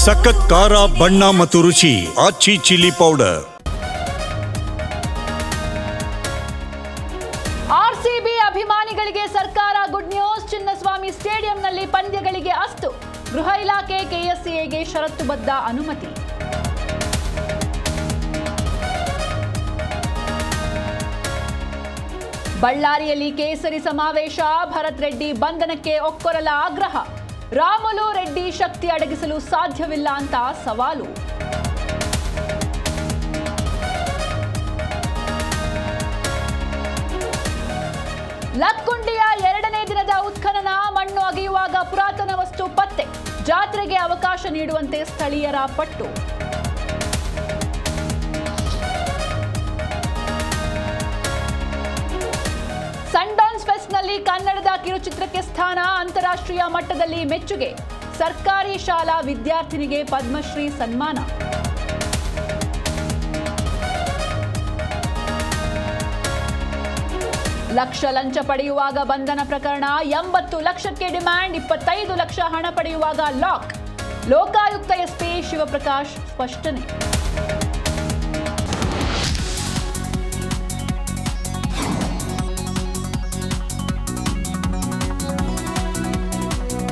ಸಖತ್ ಖಾರ ಬಣ್ಣ ಮತ್ತು ರುಚಿ ಆಚಿ ಚಿಲ್ಲಿ ಪೌಡರ್. ಆರ್ಸಿಬಿ ಅಭಿಮಾನಿಗಳಿಗೆ ಸರ್ಕಾರ ಗುಡ್ ನ್ಯೂಸ್. ಚಿನ್ನಸ್ವಾಮಿ ಸ್ಟೇಡಿಯಂನಲ್ಲಿ ಪಂದ್ಯಗಳಿಗೆ ಅಸ್ತು. ಗೃಹ ಇಲಾಖೆ ಕೆಎಸ್ಸಿಎಗೆ ಷರತ್ತುಬದ್ಧ ಅನುಮತಿ. ಬಳ್ಳಾರಿಯಲ್ಲಿ ಕೇಸರಿ ಸಮಾವೇಶ. ಭರತ್ ರೆಡ್ಡಿ ಬಂಧನಕ್ಕೆ ಒಕ್ಕೊರಲ ಆಗ್ರಹ. ರಾಮುಲು ರೆಡ್ಡಿ ಶಕ್ತಿ ಅಡಗಿಸಲು ಸಾಧ್ಯವಿಲ್ಲ ಅಂತ ಸವಾಲು. ಲಕ್ಕುಂಡಿಯ 2ನೇ ದಿನದ ಉತ್ಖನನ. ಮಣ್ಣು ಅಗೆಯುವಾಗ ಪುರಾತನ ವಸ್ತು ಪತ್ತೆ. ಜಾತ್ರೆಗೆ ಅವಕಾಶ ನೀಡುವಂತೆ ಸ್ಥಳೀಯರ ಪಟ್ಟು. ಸನ್ಡೌನ್ಸ್ ಫೆಸ್ಟ್ನಲ್ಲಿ ಕನ್ನಡದ ಕಿರುಚಿತ್ರಕ್ಕೆ ಸ್ಥಾನ. ಅಂತಾರಾಷ್ಟ್ರೀಯ ಮಟ್ಟದಲ್ಲಿ ಮೆಚ್ಚುಗೆ. ಸರ್ಕಾರಿ ಶಾಲಾ ವಿದ್ಯಾರ್ಥಿನಿಗೆ ಪದ್ಮಶ್ರೀ ಸನ್ಮಾನ. ಲಕ್ಷ ಲಂಚ ಪಡೆಯುವಾಗ ಬಂಧನ ಪ್ರಕರಣ. 80 ಲಕ್ಷಕ್ಕೆ ಡಿಮ್ಯಾಂಡ್. 25 ಲಕ್ಷ ಹಣ ಪಡೆಯುವಾಗ ಲಾಕ್. ಲೋಕಾಯುಕ್ತ ಎಸ್ಪಿ ಶಿವಪ್ರಕಾಶ್ ಸ್ಪಷ್ಟನೆ.